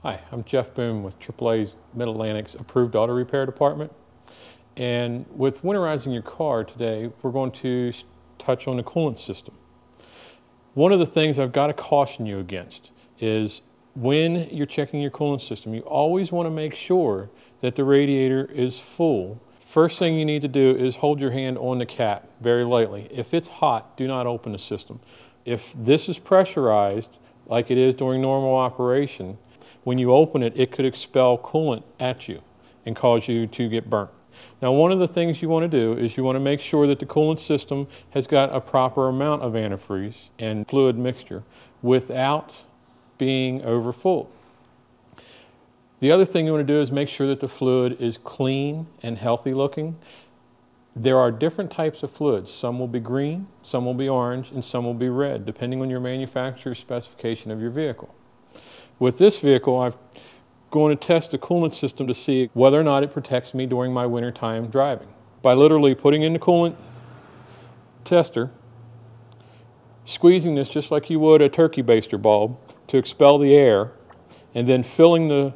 Hi, I'm Jeff Boone with AAA's Mid-Atlantic's Approved Auto Repair Department. And with winterizing your car today, we're going to touch on the coolant system. One of the things I've got to caution you against is when you're checking your coolant system, you always want to make sure that the radiator is full. First thing you need to do is hold your hand on the cap very lightly. If it's hot, do not open the system. If this is pressurized, like it is during normal operation, when you open it, it could expel coolant at you and cause you to get burnt. Now, one of the things you want to do is you want to make sure that the coolant system has got a proper amount of antifreeze and fluid mixture without being overfull. The other thing you want to do is make sure that the fluid is clean and healthy looking. There are different types of fluids. Some will be green, some will be orange, and some will be red, depending on your manufacturer's specification of your vehicle. With this vehicle, I'm going to test the coolant system to see whether or not it protects me during my wintertime driving. By literally putting in the coolant tester, squeezing this just like you would a turkey baster bulb to expel the air, and then filling the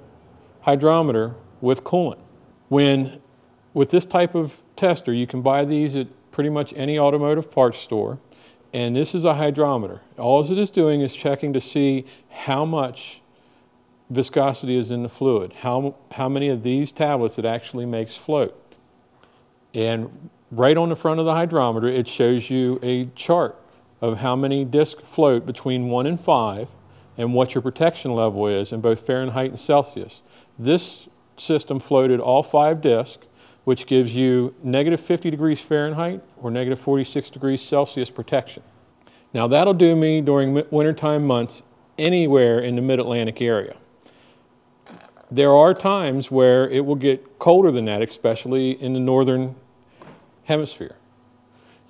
hydrometer with coolant. With this type of tester, you can buy these at pretty much any automotive parts store, and this is a hydrometer. All it is doing is checking to see how much viscosity is in the fluid, how many of these tablets it actually makes float. And right on the front of the hydrometer, it shows you a chart of how many discs float between 1 and 5 and what your protection level is in both Fahrenheit and Celsius. This system floated all 5 discs, which gives you -50 degrees Fahrenheit or -46 degrees Celsius protection. Now that'll do me during wintertime months anywhere in the Mid-Atlantic area. There are times where it will get colder than that, especially in the northern hemisphere.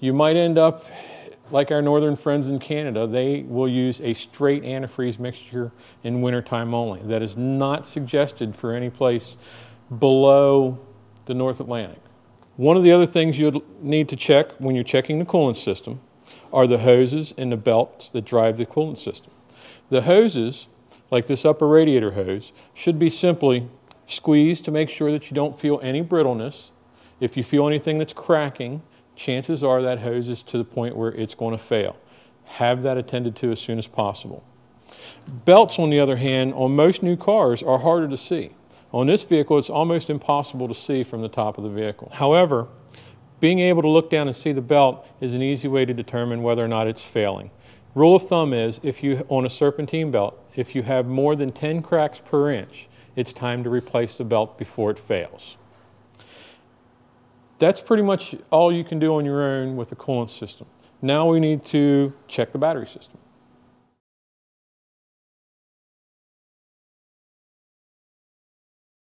You might end up like our northern friends in Canada. They will use a straight antifreeze mixture in wintertime only. That is not suggested for any place below the North Atlantic. One of the other things you'll need to check when you're checking the coolant system are the hoses and the belts that drive the coolant system. The hoses, like this upper radiator hose, should be simply squeezed to make sure that you don't feel any brittleness. If you feel anything that's cracking, chances are that hose is to the point where it's going to fail. Have that attended to as soon as possible. Belts, on the other hand, on most new cars are harder to see. On this vehicle, it's almost impossible to see from the top of the vehicle. However, being able to look down and see the belt is an easy way to determine whether or not it's failing. Rule of thumb is, on a serpentine belt, if you have more than 10 cracks per inch, it's time to replace the belt before it fails. That's pretty much all you can do on your own with the coolant system. Now we need to check the battery system.